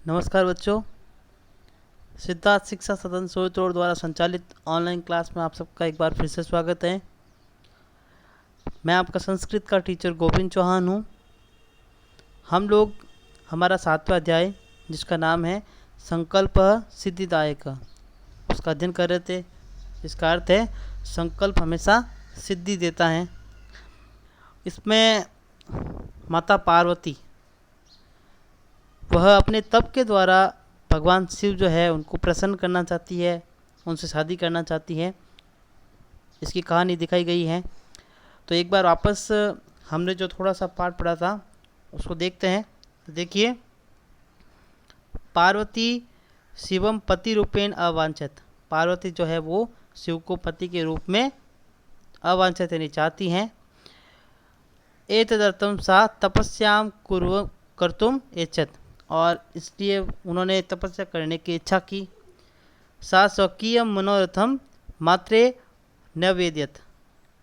नमस्कार बच्चों। सिद्धार्थ शिक्षा सदन सोयतोड़ द्वारा संचालित ऑनलाइन क्लास में आप सबका एक बार फिर से स्वागत है। मैं आपका संस्कृत का टीचर गोविंद चौहान हूँ। हम लोग हमारा 7वां अध्याय जिसका नाम है संकल्प सिद्धिदायक उसका अध्ययन कर रहे थे। इसका अर्थ है संकल्प हमेशा सिद्धि देता है। इसमें माता पार्वती वह अपने तप के द्वारा भगवान शिव जो है उनको प्रसन्न करना चाहती है, उनसे शादी करना चाहती है। इसकी कहानी दिखाई गई है। तो एक बार वापस हमने जो थोड़ा सा पाठ पढ़ा था उसको देखते हैं। तो देखिए, पार्वती शिवम पति रूपेण अवांछित। पार्वती जो है वो शिव को पति के रूप में अवांछित यानी चाहती हैं। एतदर्थम सा तपस्याम कुर्व कर्तुम इच्छत, और इसलिए उन्होंने तपस्या करने की इच्छा की। सा स्वकीय मनोरथम मात्रे न वेद्यत।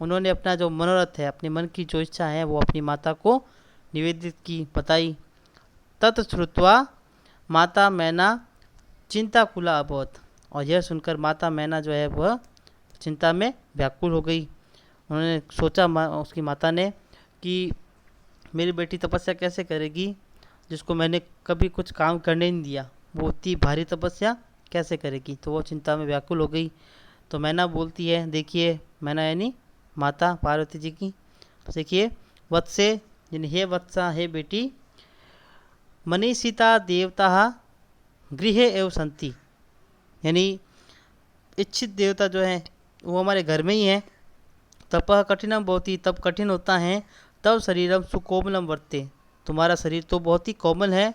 उन्होंने अपना जो मनोरथ है, अपने मन की जो इच्छा है वो अपनी माता को निवेदित की, बताई। तत्श्रुत्वा माता मैना चिंताकुला अभवत, और यह सुनकर माता मैना जो है वह चिंता में व्याकुल हो गई। उन्होंने सोचा उसकी माता ने कि मेरी बेटी तपस्या कैसे करेगी, जिसको मैंने कभी कुछ काम करने नहीं दिया, वो इतनी भारी तपस्या कैसे करेगी। तो वो चिंता में व्याकुल हो गई। तो मैना बोलती है, देखिए मैना यानी माता पार्वती जी की, देखिए वत्से यानी हे वत्सा, हे बेटी, मनीषिता देवता गृहे एव संति, यानी इच्छित देवता जो है वो हमारे घर में ही है। तपह कठिनम भवति, तब कठिन होता है। तब शरीरम सुकोमलम वर्ते, तुम्हारा शरीर तो बहुत ही कोमल है।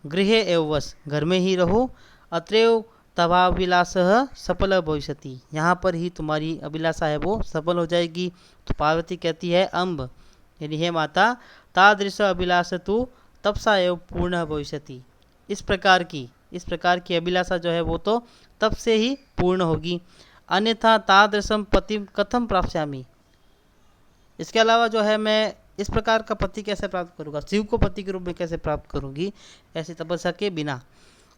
गृहे एव वस, घर में ही रहो। अत्रैव तवाभिलाष सफल भविष्यति, यहाँ पर ही तुम्हारी अभिलाषा है वो सफल हो जाएगी। तो पार्वती कहती है अम्ब यानी हे माता, तादृश अभिलाष तु तपसा एव पूर्ण भविष्यति, इस प्रकार की अभिलाषा जो है वो तो तप से ही पूर्ण होगी। अन्यथा तादृशम पतिम कथम प्राप्स्यामि, इसके अलावा जो है मैं इस प्रकार का पति कैसे प्राप्त करूँगा, शिव को पति के रूप में कैसे प्राप्त करूँगी ऐसी तपस्या के बिना।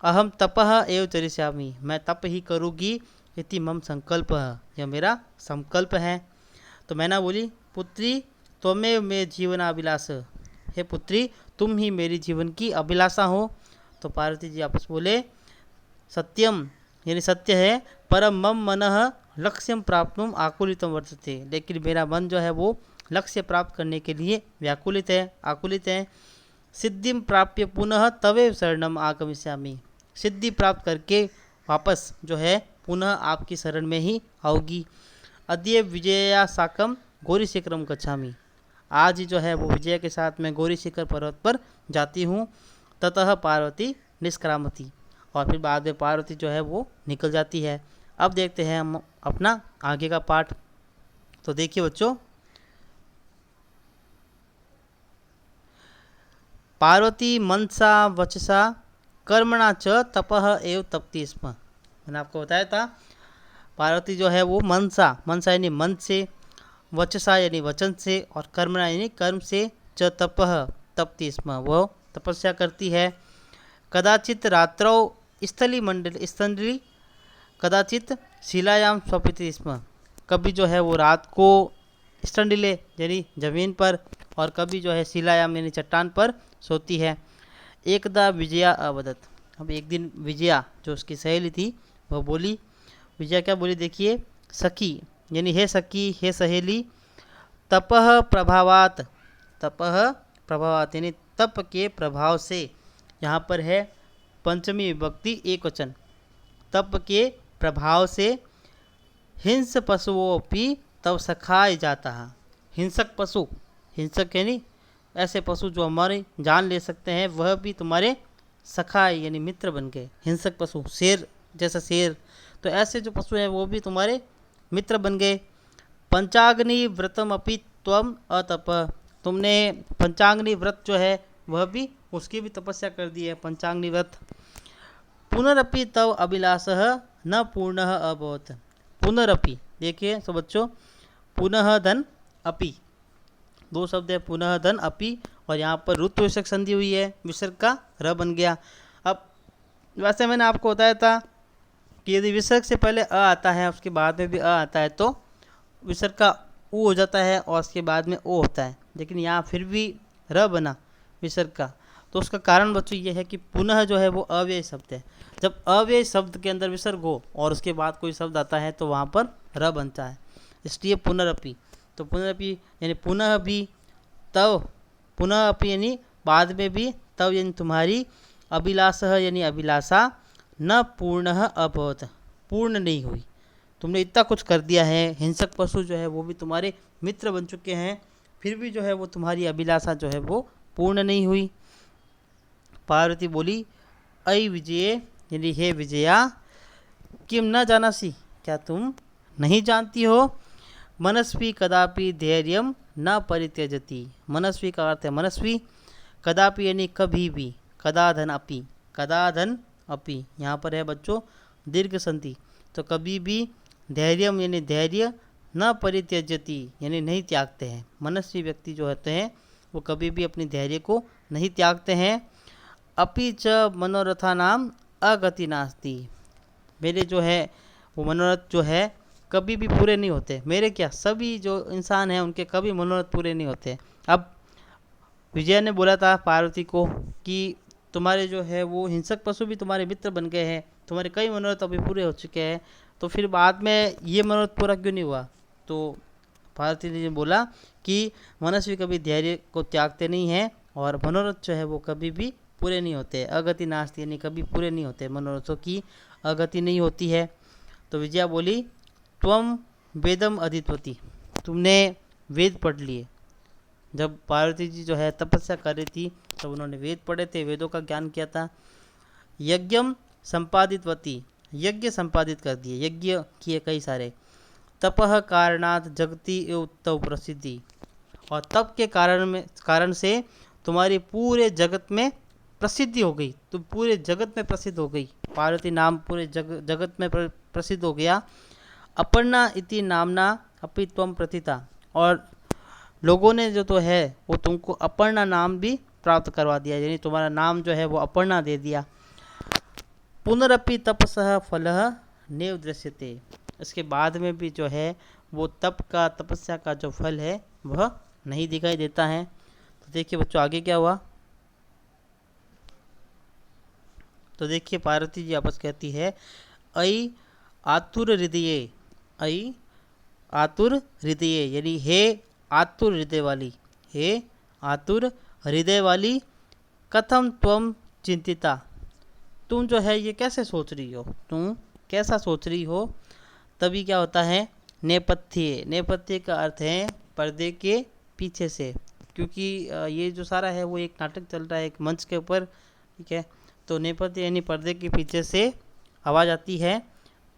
अहम तपः एव चरिष्यामि, मैं तप ही करूँगी। इति मम संकल्प, यह मेरा संकल्प है। तो मैना बोली, पुत्री त्वमेव मे जीवनाभिलाष, हे पुत्री तुम ही मेरी जीवन की अभिलाषा हो। तो पार्वती जी आपस बोले, सत्यम यानी सत्य है। परम मम मनः लक्ष्यम प्राप्तुम आकुलितम वर्तते, लेकिन मेरा मन जो है वो लक्ष्य प्राप्त करने के लिए व्याकुलित है, आकुलित है। सिद्धिम प्राप्य पुनः तवे शरणम आगमिष्यामि, सिद्धि प्राप्त करके वापस जो है पुनः आपकी शरण में ही आऊगी। अद्य विजया साकम गौरी शिखरम गच्छामि, आज ही जो है वो विजय के साथ मैं गौरी शिखर पर्वत पर जाती हूँ। ततः पार्वती निष्क्रामती, और फिर बाद में पार्वती जो है वो निकल जाती है। अब देखते हैं हम अपना आगे का पाठ। तो देखिए बच्चों, पार्वती मनसा वचसा कर्मणा च तपह एव तपति स्म। मैंने आपको बताया था पार्वती जो है वो मनसा यानी मन से, वचसा यानी वचन से, और कर्मणा यानी कर्म से, च तपह तपति स्म, वह तपस्या करती है। कदाचित रात्रौ स्थली कदाचित शिलायाम स्वपिति स्म, कभी जो है वो रात को स्टंडिले यानी जमीन पर, और कभी जो है शिलायाम यानी चट्टान पर सोती है। एकदा विजया अवदत, अब एक दिन विजया जो उसकी सहेली थी वह बोली। विजया क्या बोली, देखिए, सखी यानी हे सखी, हे सहेली, तपह प्रभावात, यानी तप के प्रभाव से, यहाँ पर है पंचमी विभक्ति एक वचन, तप के प्रभाव से, हिंस पशुओपि तब सखाए जाता है। हिंसक पशु, हिंसक यानी ऐसे पशु जो हमारी जान ले सकते हैं, वह भी तुम्हारे सखाए यानी मित्र बन गए। हिंसक पशु, शेर जैसा शेर, तो ऐसे जो पशु हैं वो भी तुम्हारे मित्र बन गए। पंचाग्नि व्रतम अपि त्वम अतप, तुमने पंचाग्नि व्रत जो है वह भी, उसकी भी तपस्या कर दी है, पंचाग्नि व्रत। पुनरपि तव अभिलाषः न पूर्णः अभवत्, पुनरपि, देखिए सब बच्चों, पुनः धन अपि, दो शब्द है, पुनः धन अपि, और यहाँ पर रुत्व विसर्ग संधि हुई है, विसर्ग का र बन गया। अब वैसे मैंने आपको बताया था कि यदि विसर्ग से पहले अ आता है, उसके बाद में भी अ आता है, तो विसर्ग का उ हो जाता है और उसके बाद में ओ होता है। लेकिन यहाँ फिर भी र बना विसर्ग का, तो उसका कारण बच्चों ये है कि पुनः जो है वो अव्यय शब्द है। जब अव्यय शब्द के अंदर विसर्ग हो और उसके बाद कोई शब्द आता है तो वहाँ पर र बनता है, इसलिए पुनरअपि। तो पुनरअपि यानी पुनः भी, तब पुनः अपि यानी बाद में भी, तब यानी तुम्हारी, अभिलाषः यानी अभिलाषा, न पूर्णः अभवत्, पूर्ण नहीं हुई। तुमने इतना कुछ कर दिया है, हिंसक पशु जो है वो भी तुम्हारे मित्र बन चुके हैं, फिर भी जो है वो तुम्हारी अभिलाषा जो है वो पूर्ण नहीं हुई। पार्वती बोली, अय विजये यानी हे विजया, किम न जानासी, क्या तुम नहीं जानती हो, मनस्वी कदापि धैर्यम न परित्यजति। मनस्वी का अर्थ है मनस्वी, कदापि यानी कभी भी, कदाधन अपि, कदाधन अपि यहाँ पर है बच्चों दीर्घ संधि, तो कभी भी, धैर्यम यानी धैर्य, न परित्यजति यानी नहीं त्यागते हैं। मनस्वी व्यक्ति जो होते हैं वो कभी भी अपनी धैर्य को नहीं त्यागते हैं। अपि च मनोरथा नाम अगति नास्ति, मेरे जो है वो मनोरथ जो है कभी भी पूरे नहीं होते। मेरे क्या, सभी जो इंसान हैं उनके कभी मनोरथ पूरे नहीं होते। अब विजय ने बोला था पार्वती को कि तुम्हारे जो है वो हिंसक पशु भी तुम्हारे मित्र बन गए हैं, तुम्हारे कई मनोरथ अभी पूरे हो चुके हैं, तो फिर बाद में ये मनोरथ पूरा क्यों नहीं हुआ। तो पार्वती ने बोला कि मनस्वी कभी धैर्य को त्यागते नहीं हैं और मनोरथ जो है वो कभी भी पूरे नहीं होते। अगति नास्ति यानी कभी पूरे नहीं होते, मनोरथों की अगति नहीं होती है। तो विजया बोली, त्वम वेदम अधीतवती, तुमने वेद पढ़ लिए। जब पार्वती जी जो है तपस्या कर रही थी तब उन्होंने वेद पढ़े थे, वेदों का ज्ञान किया था। यज्ञम संपादितवती, यज्ञ संपादित कर दिए, यज्ञ किए कई सारे। तपह कारणात जगति एव तव प्रसिद्धि, और तप के कारण से तुम्हारी पूरे जगत में प्रसिद्धि हो गई, तुम पूरे जगत में प्रसिद्ध हो गई, पार्वती नाम पूरे जगत में प्रसिद्ध हो गया। अपर्णा इति नामना अपि त्वम प्रथिता, और लोगों ने जो तो है वो तुमको अपर्णा नाम भी प्राप्त करवा दिया, यानी तुम्हारा नाम जो है वो अपर्णा दे दिया। पुनरपि तपसः फलः नैव दृश्यते, इसके बाद में भी जो है वो तप का, तपस्या का जो फल है वह नहीं दिखाई देता है। तो देखिए बच्चों आगे क्या हुआ। तो देखिए पार्वती जी आपस कहती है, अयि आतुर हृदये, अयि आतुर हृदये यानी हे आतुर हृदय वाली, हे आतुर हृदय वाली, कथम त्वम चिंतिता, तुम जो है ये कैसे सोच रही हो, तुम कैसा सोच रही हो। तभी क्या होता है, नेपथ्य, नेपथ्य का अर्थ है पर्दे के पीछे से, क्योंकि ये जो सारा है वो एक नाटक चल रहा है एक मंच के ऊपर, ठीक है। तो नेपथ्य यानी पर्दे के पीछे से आवाज़ आती है,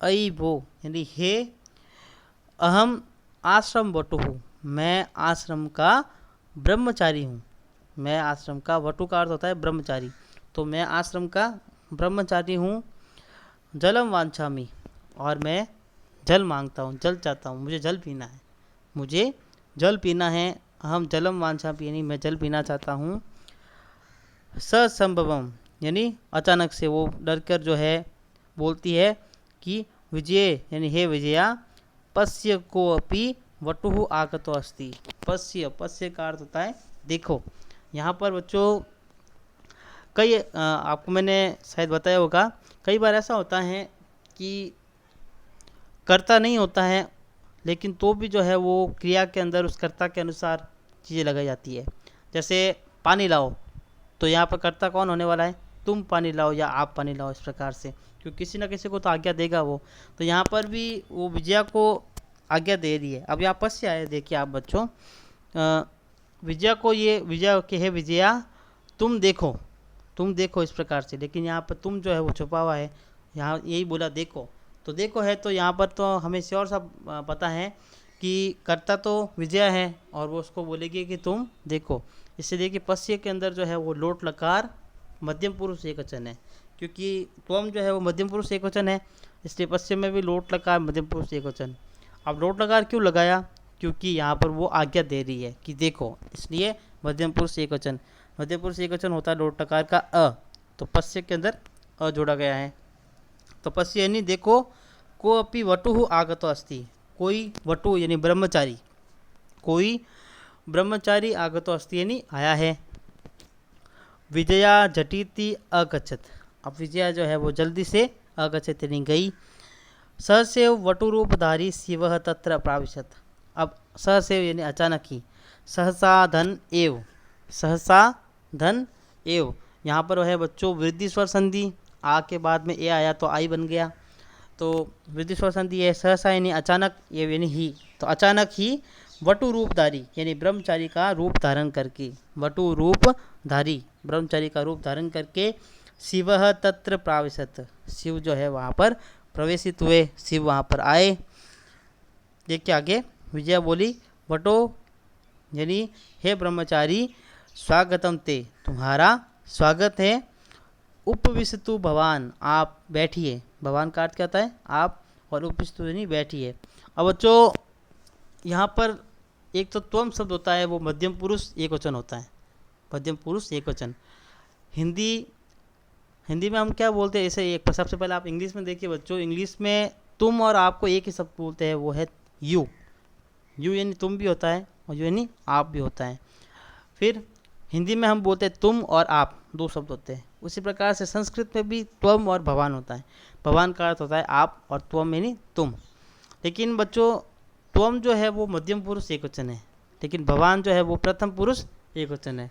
अयि वो यानी हे अहम आश्रम वटु हूँ, मैं आश्रम का ब्रह्मचारी हूँ। मैं आश्रम का, वटु का अर्थ होता है ब्रह्मचारी, तो मैं आश्रम का ब्रह्मचारी हूँ। जलम वांछामि, और मैं जल मांगता हूँ, जल चाहता हूँ, मुझे जल पीना है, मुझे जल पीना है। अहम जलम वांछामि यानी मैं जल पीना चाहता हूँ। ससंभवम यानी अचानक से वो डर कर जो है बोलती है कि विजय यानी हे विजया, पश्य को अपि वटुहु आगतो अस्ति। पश्य, पश्य का अर्थ होता है देखो। यहाँ पर बच्चों कई आपको मैंने शायद बताया होगा, कई बार ऐसा होता है कि कर्ता नहीं होता है लेकिन तो भी जो है वो क्रिया के अंदर उस कर्ता के अनुसार चीज़ें लगाई जाती है। जैसे पानी लाओ, तो यहाँ पर कर्ता कौन होने वाला है, तुम पानी लाओ या आप पानी लाओ, इस प्रकार से, क्योंकि किसी न किसी को तो आज्ञा देगा वो। तो यहाँ पर भी वो विजया को आज्ञा दे रही है। अब यहाँ पश्य आए, देखिए आप बच्चों, विजया को ये विजया के है विजया तुम देखो, तुम देखो इस प्रकार से, लेकिन यहाँ पर तुम जो है वो छुपा हुआ है, यहाँ यही बोला देखो। तो देखो है तो यहाँ पर तो हमें श्योर सा पता है कि कर्ता तो विजया है और वो उसको बोलेगी कि तुम देखो। इससे देखिए पश्य के अंदर जो है वो लोट लकार मध्यम पुरुष एकवचन है, क्योंकि त्वम जो है वो मध्यम पुरुष एकवचन है, इसलिए पश्चिम में भी लोट लकार मध्यम पुरुष एकवचन। अब लोट लकार क्यों लगाया, क्योंकि यहाँ पर वो आज्ञा दे रही है कि देखो, इसलिए मध्यम पुरुष एकवचन। मध्यम पुरुष एकवचन होता है लोट लकार का अ, तो पश्य के अंदर जोड़ा गया है। तपस्या यानी देखो, को अपि वटुहु आगतो अस्ति, कोई वटु यानी ब्रह्मचारी, कोई ब्रह्मचारी आगतो अस्ति यानी आया है। विजया झटिति अगच्छत, अब विजया जो है वो जल्दी से अगच्छत यानी गई। सहसेव वटुरूपधारी शिव तत्र प्राविशत, अब सहसेव यानी अचानक ही, सहसा धन एव, सहसा धन एव, यहाँ पर है बच्चों वृद्धि स्वर संधि, आ के बाद में ए आया तो आई बन गया, तो वृद्धि स्वर संधि है। सहसा यानी अचानक, एव यानी ही, तो अचानक ही वटु रूपधारी यानी ब्रह्मचारी का रूप धारण करके, वटु रूपधारी ब्रह्मचारी का रूप धारण करके शिव तत्र प्राविशत, शिव जो है वहाँ पर प्रवेशित हुए, शिव वहाँ पर आए। देखिए आगे विजया बोली, वटो यानी हे ब्रह्मचारी, स्वागतम ते, तुम्हारा स्वागत है। उपविशतु भवान, आप बैठिए, भगवान का अर्थ क्या होता है आप, और उपविशतु यानी बैठिए। अब बच्चों यहाँ पर एक तो त्वम शब्द होता है, वो मध्यम पुरुष एक वचन होता है, मध्यम पुरुष एक वचन। हिंदी में हम क्या बोलते हैं, ऐसे एक, सबसे पहले आप इंग्लिश में देखिए बच्चों, इंग्लिश में तुम और आपको एक ही शब्द बोलते हैं, वो है यू। यू यानी तुम भी होता है और यू यानी आप भी होता है। फिर हिंदी में हम बोलते हैं तुम और आप, दो शब्द होते हैं। उसी प्रकार से संस्कृत में भी त्वम और भवान होता है। भवान का अर्थ होता है आप और त्वम यानी तुम। लेकिन बच्चों त्वम जो है वो मध्यम पुरुष एक वचन है, लेकिन भवान जो है वो प्रथम पुरुष एक वचन है।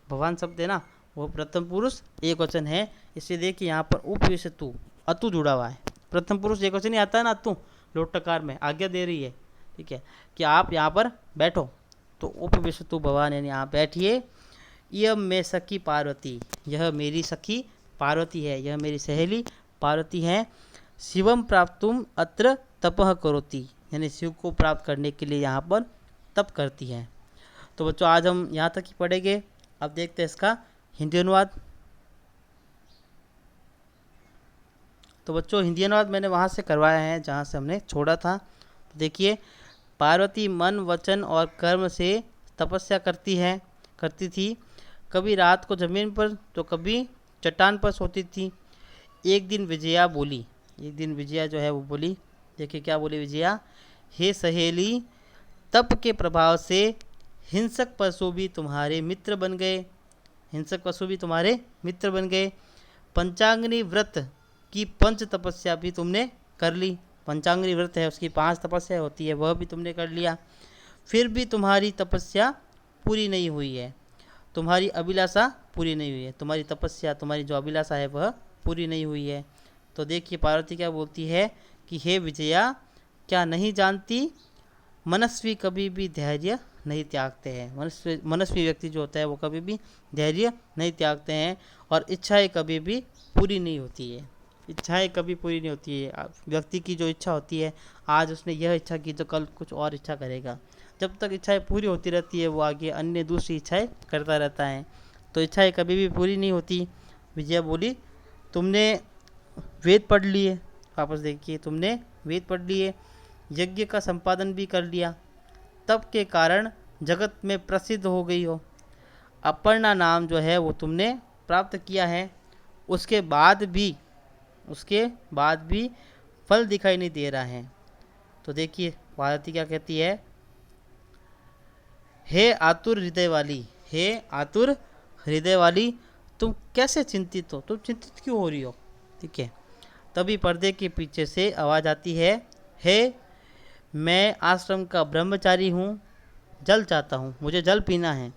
भवान शब्द है ना, वो प्रथम पुरुष एक वचन है। इसलिए देखिए यहाँ पर उपविशतु अतु जुड़ा हुआ है, प्रथम पुरुष एक वचन ही आता है ना, अतु लोटकार में आज्ञा दे रही है, ठीक है, कि आप यहाँ पर बैठो, तो उपविशतु भवान यानी आप बैठिए। यह मैं सखी पार्वती, यह मेरी सखी पार्वती है, यह मेरी सहेली पार्वती है। शिवम प्राप्तुम अत्र तपः करोति, यानी शिव को प्राप्त करने के लिए यहाँ पर तप करती है। तो बच्चों आज हम यहाँ तक ही पढ़ेंगे। अब देखते हैं इसका हिंदी अनुवाद। तो बच्चों हिंदी अनुवाद मैंने वहाँ से करवाया है जहाँ से हमने छोड़ा था। तो देखिए, पार्वती मन वचन और कर्म से तपस्या करती थी। कभी रात को ज़मीन पर तो कभी चट्टान पर सोती थी। एक दिन विजया बोली, एक दिन विजया जो है वो बोली, देखिए क्या बोली विजया, हे सहेली, तप के प्रभाव से हिंसक पशु भी तुम्हारे मित्र बन गए, हिंसक पशु भी तुम्हारे मित्र बन गए। पंचांगनी व्रत की पंच तपस्या भी तुमने कर ली, पंचांगनी व्रत है उसकी 5 तपस्या होती है, वह भी तुमने कर लिया। फिर भी तुम्हारी तपस्या पूरी नहीं हुई है, तुम्हारी अभिलाषा पूरी नहीं हुई है, तुम्हारी तपस्या, तुम्हारी जो अभिलाषा है वह पूरी नहीं हुई है। तो देखिए पार्वती क्या बोलती है कि हे विजया, क्या नहीं जानती, मनस्वी कभी भी धैर्य नहीं त्यागते हैं। मनस्वी व्यक्ति जो होता है वो कभी भी धैर्य नहीं त्यागते हैं, और इच्छाएं कभी भी पूरी नहीं होती है, इच्छाएं कभी पूरी नहीं होती है। व्यक्ति की जो इच्छा होती है, आज उसने यह इच्छा की तो कल कुछ और इच्छा करेगा। जब तक इच्छाएं पूरी होती रहती है वो आगे अन्य दूसरी इच्छाएं करता रहता है, तो इच्छाएं कभी भी पूरी नहीं होती। विजया बोली, तुमने वेद पढ़ लिए, वापस देखिए, तुमने वेद पढ़ लिए, यज्ञ का संपादन भी कर लिया, तप के कारण जगत में प्रसिद्ध हो गई हो, अपर्णा नाम जो है वो तुमने प्राप्त किया है, उसके बाद भी फल दिखाई नहीं दे रहा है। तो देखिए पार्वती क्या कहती है, हे आतुर हृदय वाली, हे आतुर हृदय वाली, तुम कैसे चिंतित हो, तुम चिंतित क्यों हो रही हो, ठीक है। तभी पर्दे के पीछे से आवाज़ आती है, हे मैं आश्रम का ब्रह्मचारी हूँ, जल चाहता हूँ, मुझे जल पीना है।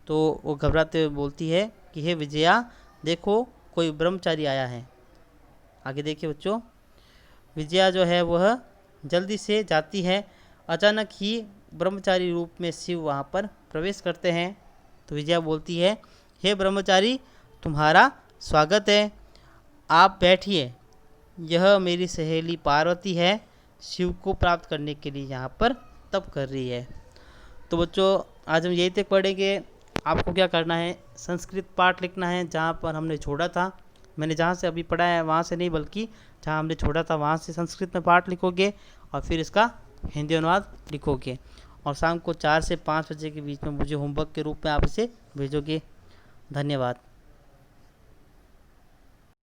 तो वो घबराते हुए बोलती है कि हे विजया, देखो कोई ब्रह्मचारी आया है। आगे देखिए बच्चों, विजया जो है वह जल्दी से जाती है। अचानक ही ब्रह्मचारी रूप में शिव वहाँ पर प्रवेश करते हैं। तो विजया बोलती है, हे ब्रह्मचारी, तुम्हारा स्वागत है, आप बैठिए, यह मेरी सहेली पार्वती है, शिव को प्राप्त करने के लिए यहाँ पर तप कर रही है। तो बच्चों आज हम यही तक पढ़ेंगे। आपको क्या करना है, संस्कृत पाठ लिखना है जहाँ पर हमने छोड़ा था। मैंने जहाँ से अभी पढ़ा है वहाँ से नहीं, बल्कि जहाँ हमने छोड़ा था वहाँ से संस्कृत में पाठ लिखोगे और फिर इसका हिंदी अनुवाद लिखोगे, और शाम को 4 से 5 बजे के बीच में मुझे होमवर्क के रूप में आप इसे भेजोगे। धन्यवाद।